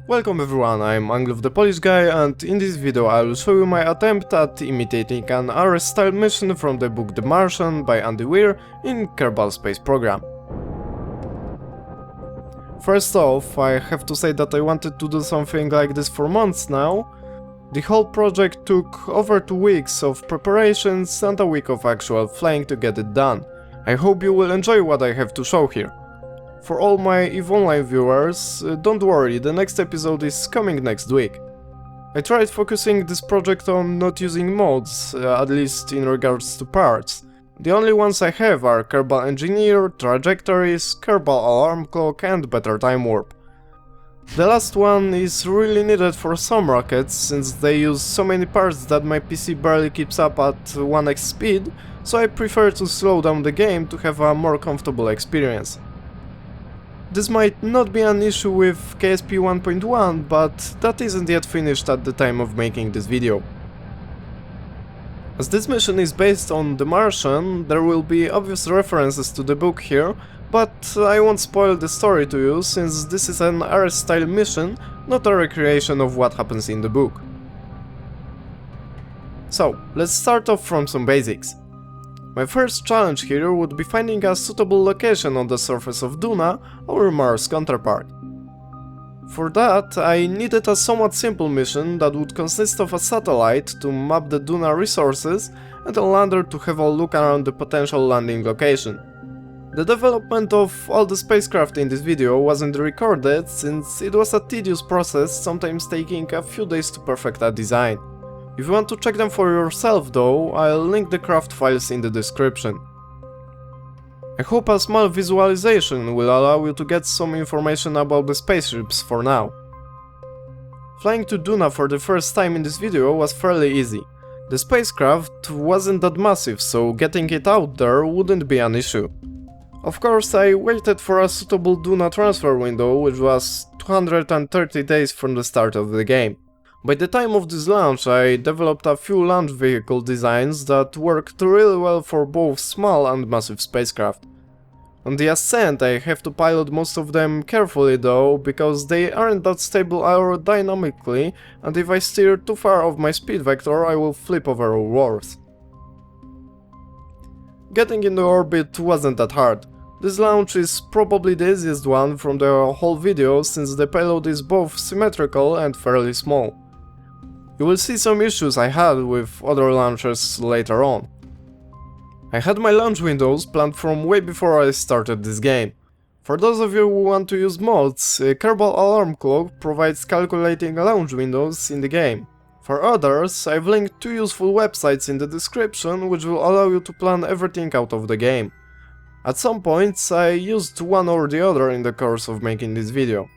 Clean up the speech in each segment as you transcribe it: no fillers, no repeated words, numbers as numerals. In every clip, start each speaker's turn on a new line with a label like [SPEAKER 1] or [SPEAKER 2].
[SPEAKER 1] Welcome everyone, I'm AngloV the Polish guy, and in this video I will show you my attempt at imitating an Ares style mission from the book The Martian by Andy Weir in Kerbal Space Program. First off, I have to say that I wanted to do something like this for months now. The whole project took over 2 weeks of preparations and a week of actual flying to get it done. I hope you will enjoy what I have to show here. For all my EVE Online viewers, don't worry, the next episode is coming next week. I tried focusing this project on not using mods, at least in regards to parts. The only ones I have are Kerbal Engineer, Trajectories, Kerbal Alarm Clock and Better Time Warp. The last one is really needed for some rockets, since they use so many parts that my PC barely keeps up at 1x speed, so I prefer to slow down the game to have a more comfortable experience. This might not be an issue with KSP 1.1, but that isn't yet finished at the time of making this video. As this mission is based on The Martian, there will be obvious references to the book here, but I won't spoil the story to you, since this is an Ares style mission, not a recreation of what happens in the book. So, let's start off from some basics. My first challenge here would be finding a suitable location on the surface of Duna, our Mars counterpart. For that, I needed a somewhat simple mission that would consist of a satellite to map the Duna resources and a lander to have a look around the potential landing location. The development of all the spacecraft in this video wasn't recorded, since it was a tedious process, sometimes taking a few days to perfect a design. If you want to check them for yourself though, I'll link the craft files in the description. I hope a small visualization will allow you to get some information about the spaceships for now. Flying to Duna for the first time in this video was fairly easy. The spacecraft wasn't that massive, so getting it out there wouldn't be an issue. Of course, I waited for a suitable Duna transfer window, which was 230 days from the start of the game. By the time of this launch, I developed a few launch vehicle designs that worked really well for both small and massive spacecraft. On the ascent, I have to pilot most of them carefully though, because they aren't that stable aerodynamically, and if I steer too far off my speed vector, I will flip over walls. Getting into orbit wasn't that hard. This launch is probably the easiest one from the whole video, since the payload is both symmetrical and fairly small. You will see some issues I had with other launches later on. I had my launch windows planned from way before I started this game. For those of you who want to use mods, Kerbal Alarm Clock provides calculating launch windows in the game. For others, I've linked 2 useful websites in the description which will allow you to plan everything out of the game. At some points I used one or the other in the course of making this video.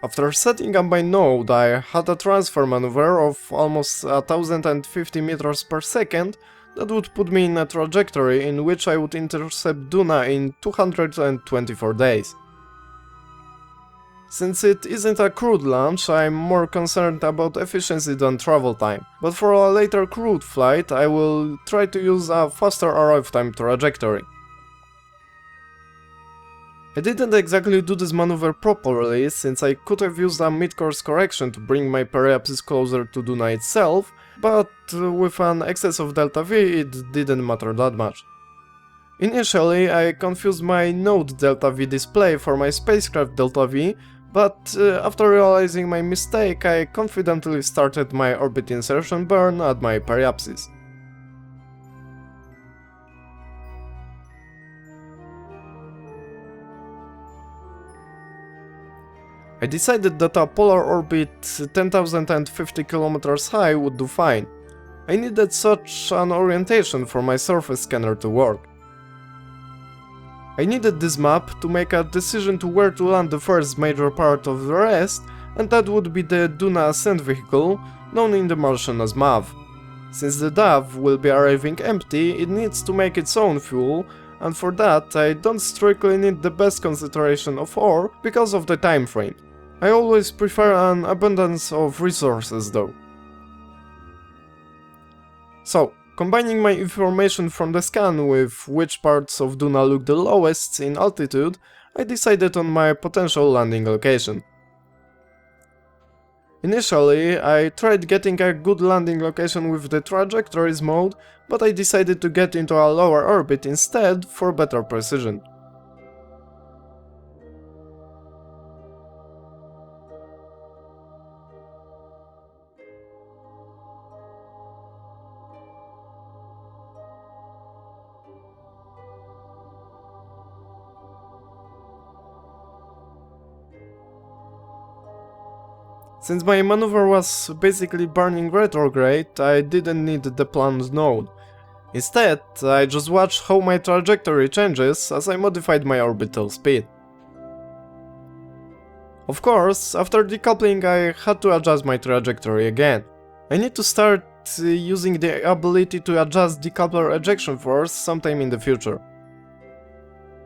[SPEAKER 1] After setting up my node, I had a transfer maneuver of almost 1050 meters per second that would put me in a trajectory in which I would intercept Duna in 224 days. Since it isn't a crewed launch, I'm more concerned about efficiency than travel time, but for a later crewed flight I will try to use a faster arrive time trajectory. I didn't exactly do this maneuver properly, since I could have used a mid-course correction to bring my periapsis closer to Duna itself, but with an excess of delta V it didn't matter that much. Initially I confused my node delta V display for my spacecraft delta V, but after realizing my mistake I confidently started my orbit insertion burn at my periapsis. I decided that a polar orbit 10,050 km high would do fine. I needed such an orientation for my surface scanner to work. I needed this map to make a decision to where to land the first major part of the rest, and that would be the Duna ascent vehicle, known in The Martian as MAV. Since the DAV will be arriving empty, it needs to make its own fuel, and for that I don't strictly need the best concentration of ore because of the time frame. I always prefer an abundance of resources though. So, combining my information from the scan with which parts of Duna look the lowest in altitude, I decided on my potential landing location. Initially, I tried getting a good landing location with the trajectories mode, but I decided to get into a lower orbit instead for better precision. Since my maneuver was basically burning retrograde, I didn't need the planned node. Instead, I just watched how my trajectory changes as I modified my orbital speed. Of course, after decoupling I had to adjust my trajectory again. I need to start using the ability to adjust decoupler ejection force sometime in the future.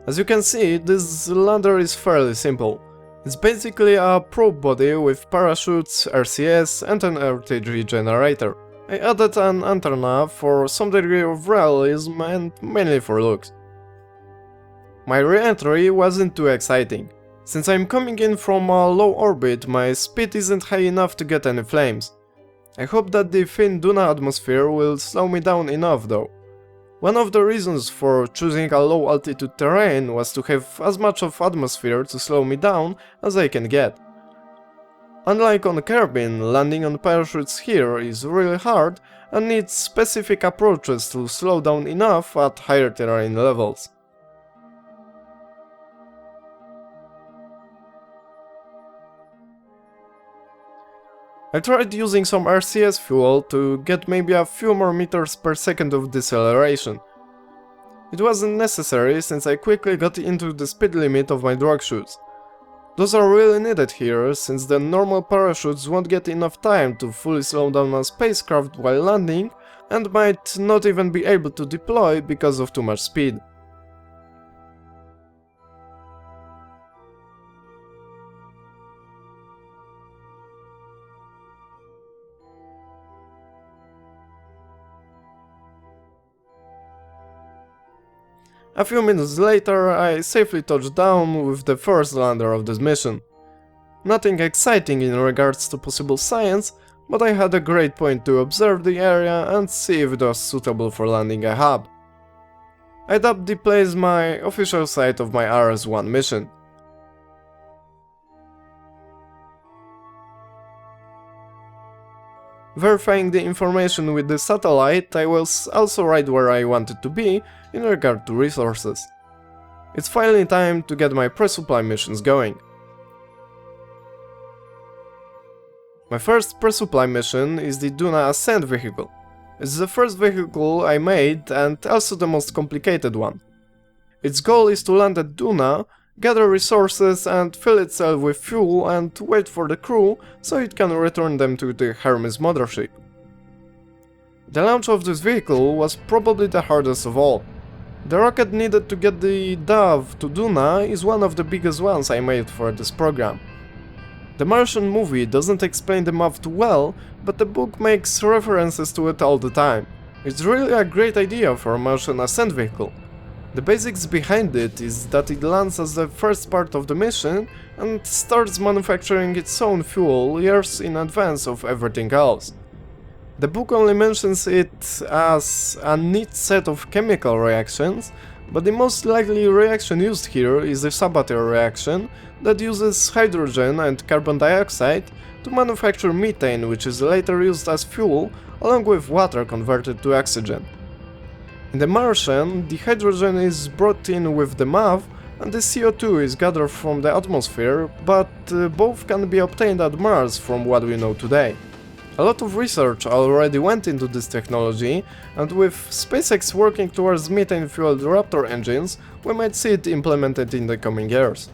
[SPEAKER 1] As you can see, this lander is fairly simple. It's basically a probe body with parachutes, RCS and an RTG generator. I added an antenna for some degree of realism and mainly for looks. My re-entry wasn't too exciting. Since I'm coming in from a low orbit, my speed isn't high enough to get any flames. I hope that the thin Duna atmosphere will slow me down enough though. One of the reasons for choosing a low altitude terrain was to have as much of atmosphere to slow me down as I can get. Unlike on Kerbin, landing on parachutes here is really hard and needs specific approaches to slow down enough at higher terrain levels. I tried using some RCS fuel to get maybe a few more meters per second of deceleration. It wasn't necessary since I quickly got into the speed limit of my drag chutes. Those are really needed here since the normal parachutes won't get enough time to fully slow down a spacecraft while landing and might not even be able to deploy because of too much speed. A few minutes later, I safely touched down with the first lander of this mission. Nothing exciting in regards to possible science, but I had a great point to observe the area and see if it was suitable for landing a hub. I dubbed the place my official site of my Ares-1 mission. Verifying the information with the satellite, I was also right where I wanted to be in regard to resources. It's finally time to get my pre-supply missions going. My first pre-supply mission is the Duna Ascent vehicle. It's the first vehicle I made and also the most complicated one. Its goal is to land at Duna, gather resources and fill itself with fuel and wait for the crew so it can return them to the Hermes mothership. The launch of this vehicle was probably the hardest of all. The rocket needed to get the Dove to Duna is one of the biggest ones I made for this program. The Martian movie doesn't explain the math too well, but the book makes references to it all the time. It's really a great idea for a Martian ascent vehicle. The basics behind it is that it lands as the first part of the mission and starts manufacturing its own fuel years in advance of everything else. The book only mentions it as a neat set of chemical reactions, but the most likely reaction used here is the Sabatier reaction that uses hydrogen and carbon dioxide to manufacture methane, which is later used as fuel along with water converted to oxygen. In the Martian, the hydrogen is brought in with the MAV and the CO2 is gathered from the atmosphere, but both can be obtained at Mars from what we know today. A lot of research already went into this technology, and with SpaceX working towards methane-fueled Raptor engines, we might see it implemented in the coming years.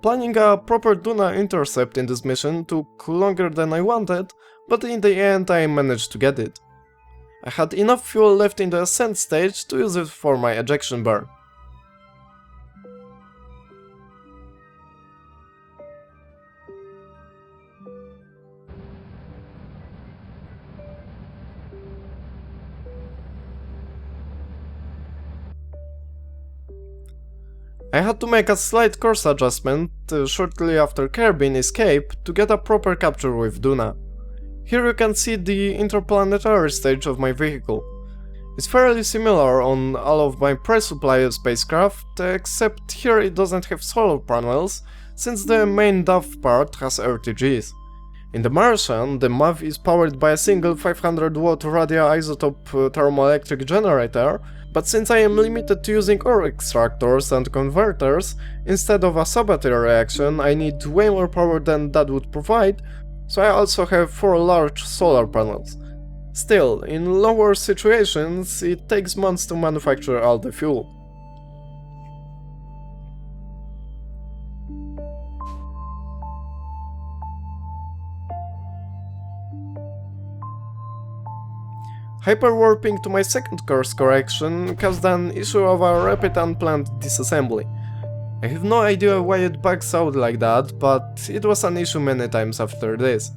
[SPEAKER 1] Planning a proper Duna intercept in this mission took longer than I wanted, but in the end I managed to get it. I had enough fuel left in the ascent stage to use it for my ejection burn. I had to make a slight course adjustment shortly after Kerbin escape to get a proper capture with Duna. Here you can see the interplanetary stage of my vehicle. It's fairly similar on all of my pre-supply spacecraft, except here it doesn't have solar panels, since the main DAF part has RTGs. In the Martian, the MAV is powered by a single 500-watt radioisotope thermoelectric generator, but since I am limited to using ore extractors and converters, instead of a Sabatier reaction I need way more power than that would provide, so I also have 4 large solar panels. Still, in lower situations, it takes months to manufacture all the fuel. Hyperwarping to my second course correction caused an issue of a rapid unplanned disassembly. I have no idea why it bugs out like that, but it was an issue many times after this.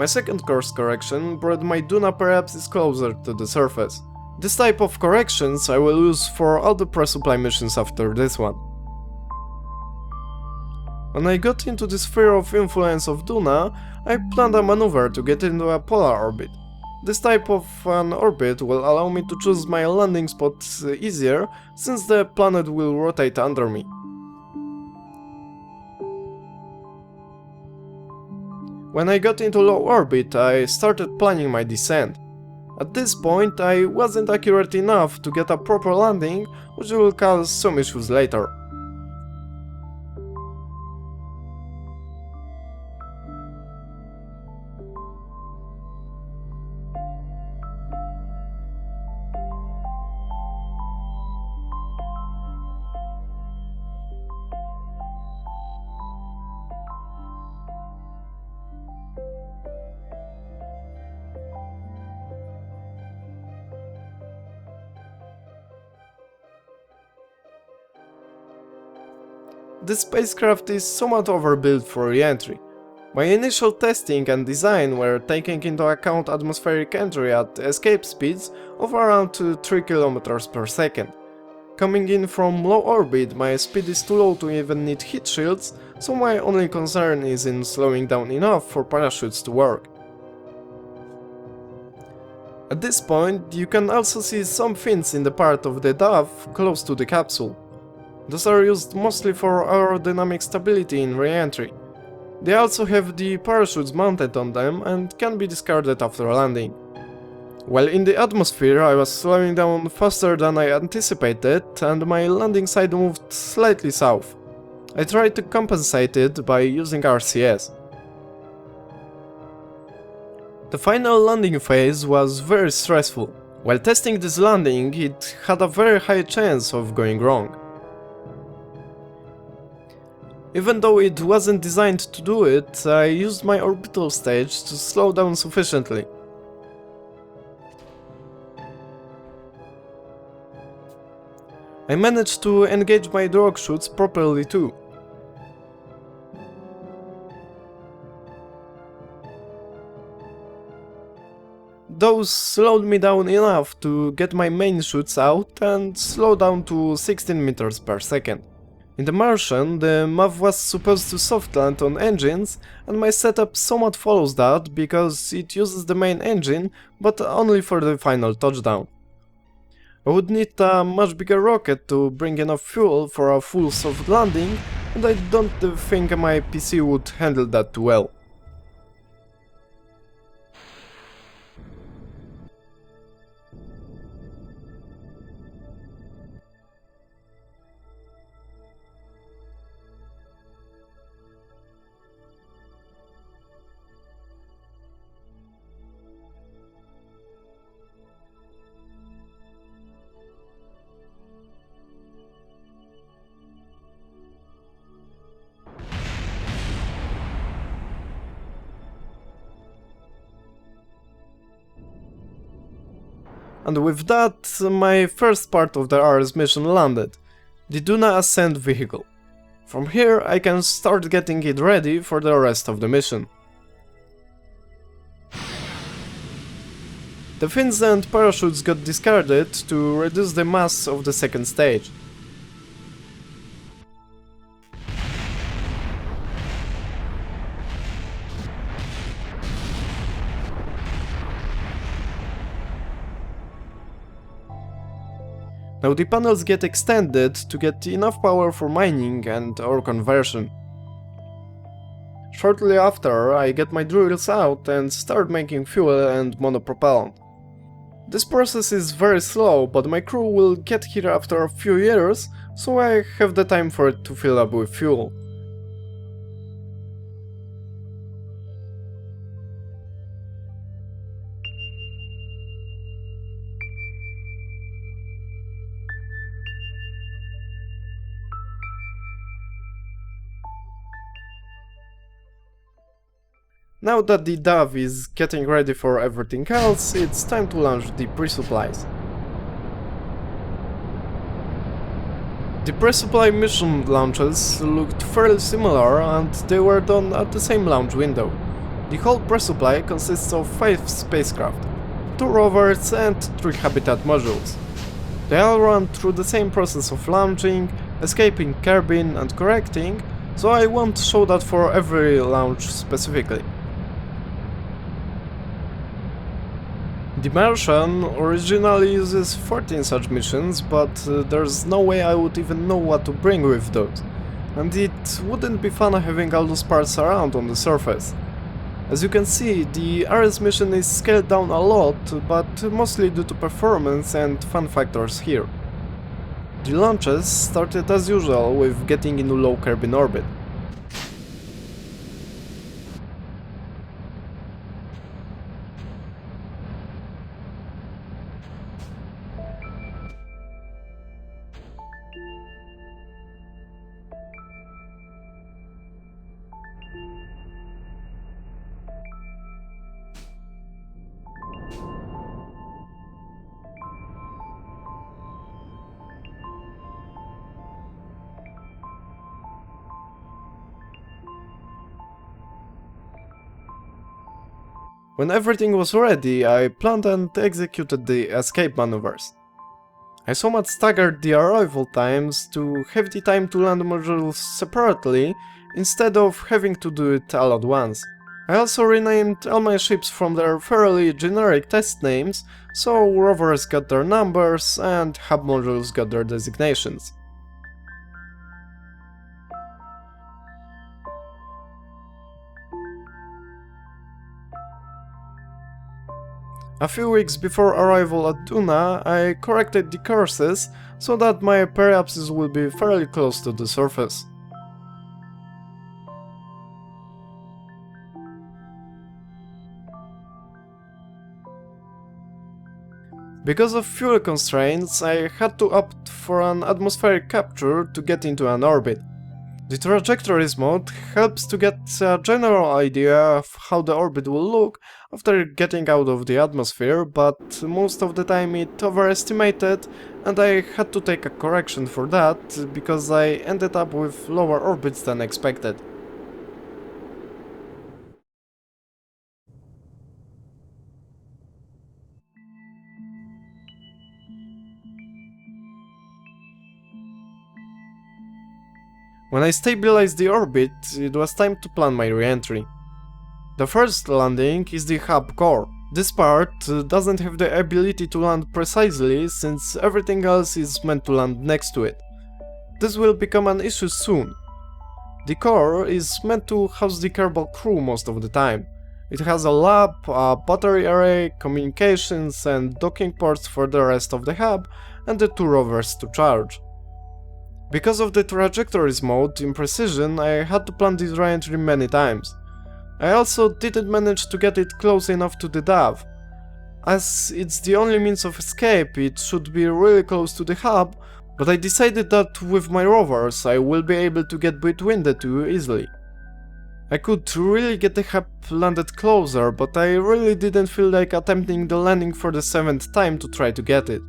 [SPEAKER 1] My second course correction brought my Duna perhaps closer to the surface. This type of corrections I will use for all the pre-supply missions after this one. When I got into the sphere of influence of Duna, I planned a maneuver to get into a polar orbit. This type of an orbit will allow me to choose my landing spot easier, since the planet will rotate under me. When I got into low orbit, I started planning my descent. At this point, I wasn't accurate enough to get a proper landing, which will cause some issues later. This spacecraft is somewhat overbuilt for re-entry. My initial testing and design were taking into account atmospheric entry at escape speeds of around 3 km per second. Coming in from low orbit, my speed is too low to even need heat shields, so my only concern is in slowing down enough for parachutes to work. At this point, you can also see some fins in the part of the DAF close to the capsule. Those are used mostly for aerodynamic stability in re-entry. They also have the parachutes mounted on them and can be discarded after landing. While in the atmosphere, I was slowing down faster than I anticipated and my landing side moved slightly south. I tried to compensate it by using RCS. The final landing phase was very stressful. While testing this landing, it had a very high chance of going wrong. Even though it wasn't designed to do it, I used my orbital stage to slow down sufficiently. I managed to engage my drog chutes properly too. Those slowed me down enough to get my main chutes out and slow down to 16 meters per second. In the Martian, the MAV was supposed to soft land on engines, and my setup somewhat follows that because it uses the main engine, but only for the final touchdown. I would need a much bigger rocket to bring enough fuel for a full soft landing, and I don't think my PC would handle that too well. And with that, my first part of the Ares mission landed, the Duna Ascent vehicle. From here I can start getting it ready for the rest of the mission. The fins and parachutes got discarded to reduce the mass of the second stage. Now the panels get extended to get enough power for mining and ore conversion. Shortly after, I get my drills out and start making fuel and monopropellant. This process is very slow, but my crew will get here after a few years, so I have the time for it to fill up with fuel. Now that the dove is getting ready for everything else, it's time to launch the pre-supplies. The pre-supply mission launches looked fairly similar and they were done at the same launch window. The whole pre-supply consists of 5 spacecraft, 2 rovers and 3 habitat modules. They all run through the same process of launching, escaping, curbing and correcting, so I won't show that for every launch specifically. The Martian originally uses 14 such missions, but there's no way I would even know what to bring with those, and it wouldn't be fun having all those parts around on the surface. As you can see, the Ares mission is scaled down a lot, but mostly due to performance and fun factors here. The launches started as usual with getting into low Kerbal orbit. When everything was ready, I planned and executed the escape maneuvers. I somewhat staggered the arrival times to have the time to land modules separately, instead of having to do it all at once. I also renamed all my ships from their fairly generic test names, so rovers got their numbers and hub modules got their designations. A few weeks before arrival at Duna, I corrected the courses so that my periapsis will be fairly close to the surface. Because of fuel constraints, I had to opt for an atmospheric capture to get into an orbit. The trajectories mode helps to get a general idea of how the orbit will look after getting out of the atmosphere, but most of the time it overestimated and I had to take a correction for that, because I ended up with lower orbits than expected. When I stabilized the orbit, it was time to plan my re-entry. The first landing is the hub core. This part doesn't have the ability to land precisely, since everything else is meant to land next to it. This will become an issue soon. The core is meant to house the Kerbal crew most of the time. It has a lab, a battery array, communications and docking ports for the rest of the hub, and the 2 rovers to charge. Because of the trajectories mode in Precision, I had to plan this re-entry many times. I also didn't manage to get it close enough to the dove. As it's the only means of escape, it should be really close to the hub, but I decided that with my rovers I will be able to get between the two easily. I could really get the hub landed closer, but I really didn't feel like attempting the landing for the 7th time to try to get it.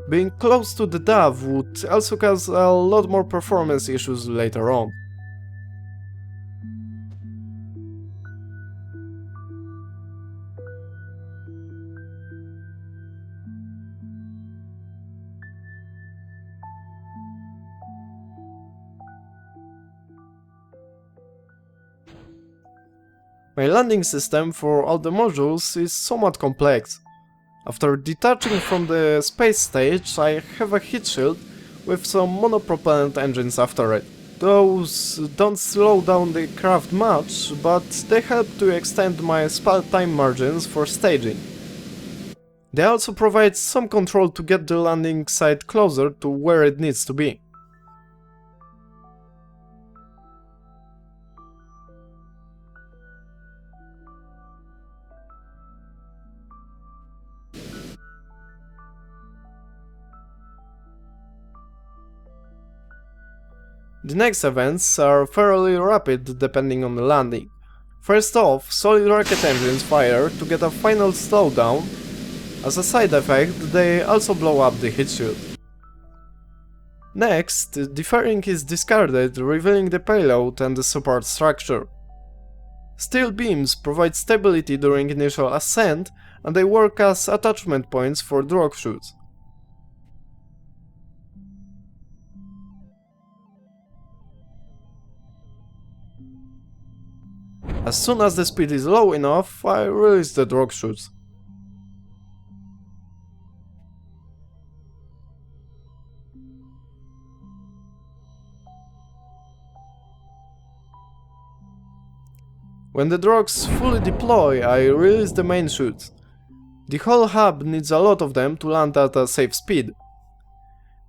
[SPEAKER 1] Being close to the dove would also cause a lot more performance issues later on. My landing system for all the modules is somewhat complex. After detaching from the space stage, I have a heat shield with some monopropellant engines after it. Those don't slow down the craft much, but they help to extend my spell time margins for staging. They also provide some control to get the landing site closer to where it needs to be. The next events are fairly rapid depending on the landing. First off, solid rocket engines fire to get a final slowdown. As a side effect, they also blow up the heat shield. Next, deferring is discarded, revealing the payload and the support structure. Steel beams provide stability during initial ascent, and they work as attachment points for drop chutes. As soon as the speed is low enough, I release the drop chutes. When the drogs fully deploy, I release the main chutes. The whole hub needs a lot of them to land at a safe speed.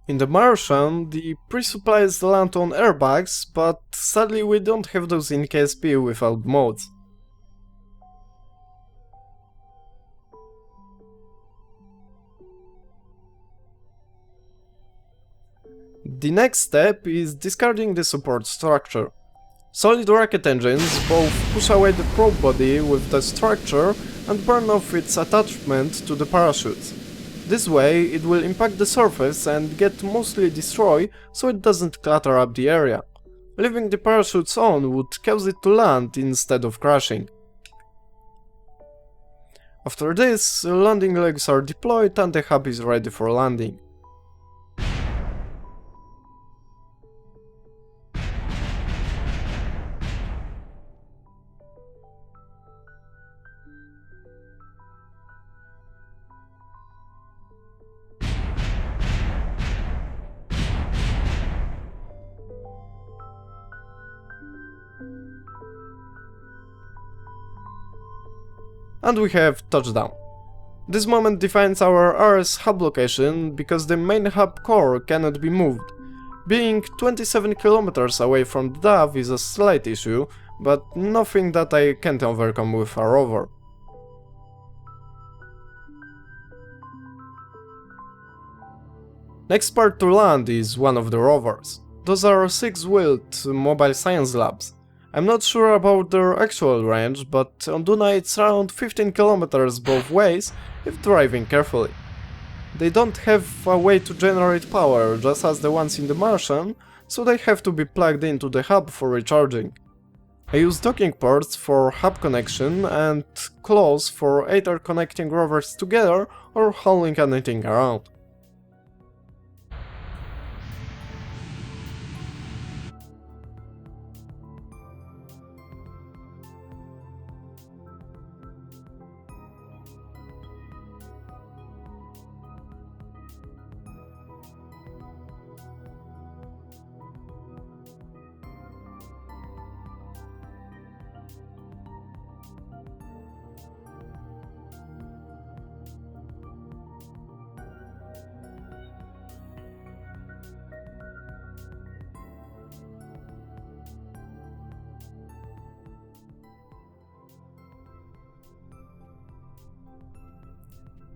[SPEAKER 1] In the Martian, the pre-supplies land on airbags, but sadly we don't have those in KSP without mods. The next step is discarding the support structure. Solid rocket engines both push away the probe body with the structure and burn off its attachment to the parachutes. This way it will impact the surface and get mostly destroyed so it doesn't clutter up the area. Leaving the parachutes on would cause it to land instead of crashing. After this, landing legs are deployed and the hub is ready for landing. And we have touchdown. This moment defines our Ares hub location because the main hub core cannot be moved. Being 27 kilometers away from the dove is a slight issue, but nothing that I can't overcome with a rover. Next part to land is one of the rovers. Those are 6-wheeled mobile science labs. I'm not sure about their actual range, but on Duna it's around 15 kilometers both ways if driving carefully. They don't have a way to generate power, just as the ones in the Martian, so they have to be plugged into the hub for recharging. I use docking ports for hub connection and claws for either connecting rovers together or hauling anything around.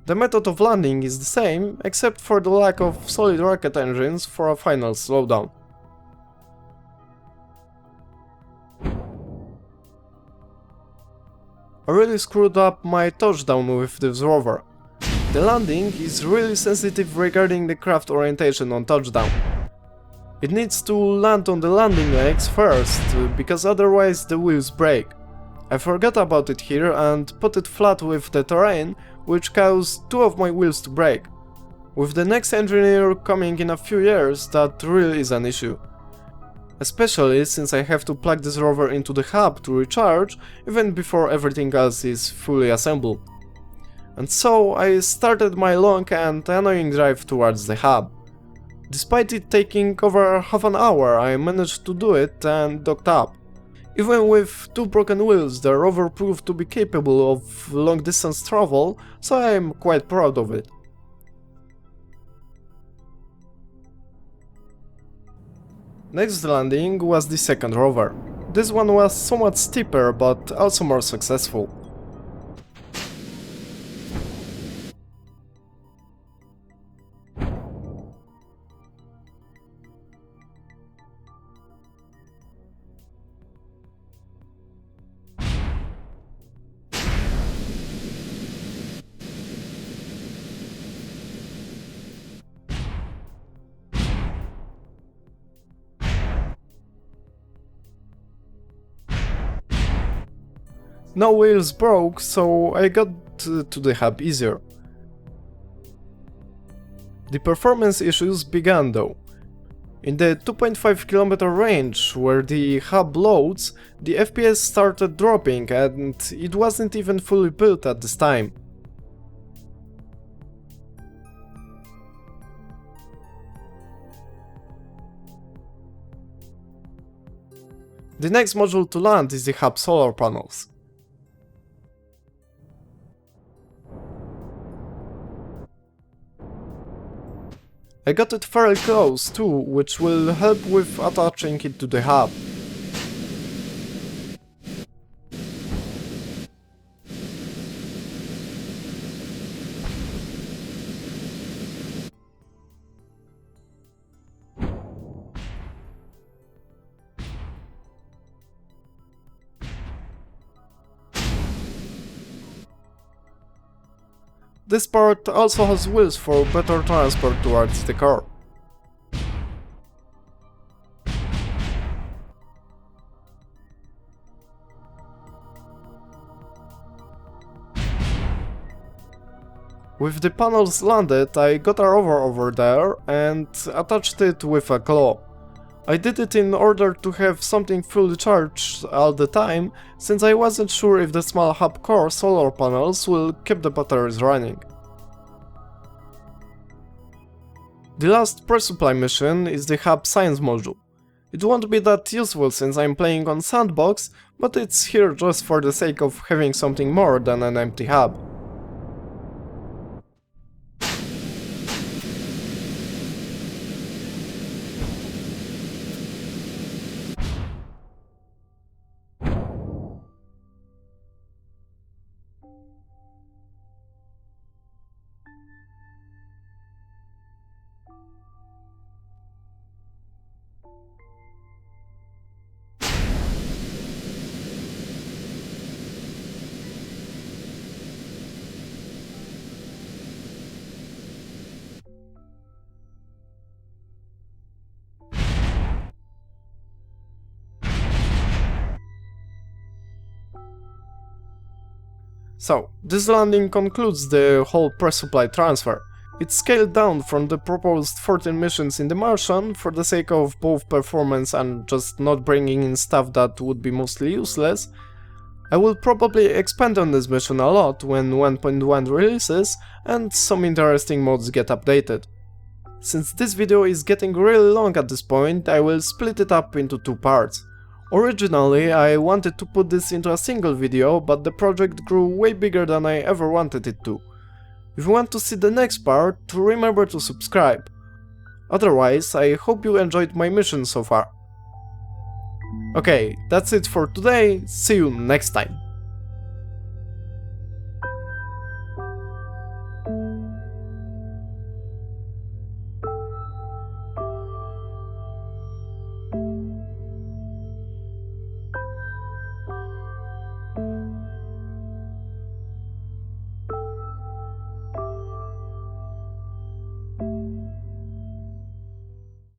[SPEAKER 1] The method of landing is the same, except for the lack of solid rocket engines for a final slowdown. I really screwed up my touchdown with this rover. The landing is really sensitive regarding the craft orientation on touchdown. It needs to land on the landing legs first, because otherwise the wheels break. I forgot about it here and put it flat with the terrain, which caused 2 of my wheels to break. With the next engineer coming in a few years, that really is an issue. Especially since I have to plug this rover into the hub to recharge, even before everything else is fully assembled. And so I started my long and annoying drive towards the hub. Despite it taking over half an hour, I managed to do it and docked up. Even with 2 broken wheels, the rover proved to be capable of long distance travel, so I am quite proud of it. Next landing was the second rover. This one was somewhat steeper, but also more successful. No wheels broke, so I got to the hub easier. The performance issues began though. In the 2.5 km range where the hub loads, the FPS started dropping and it wasn't even fully built at this time. The next module to land is the hub solar panels. I got it fairly close too, which will help with attaching it to the hub. This part also has wheels for better transport towards the car. With the panels landed, I got a rover over there and attached it with a claw. I did it in order to have something fully charged all the time, since I wasn't sure if the small hub core solar panels will keep the batteries running. The last pre-supply mission is the hub science module. It won't be that useful since I'm playing on sandbox, but it's here just for the sake of having something more than an empty hub. So, this landing concludes the whole pre-supply transfer. It's scaled down from the proposed 14 missions in the Martian for the sake of both performance and just not bringing in stuff that would be mostly useless. I will probably expand on this mission a lot when 1.1 releases and some interesting mods get updated. Since this video is getting really long at this point, I will split it up into 2 parts. Originally, I wanted to put this into a single video, but the project grew way bigger than I ever wanted it to. If you want to see the next part, remember to subscribe. Otherwise, I hope you enjoyed my mission so far. Okay, that's it for today, see you next time.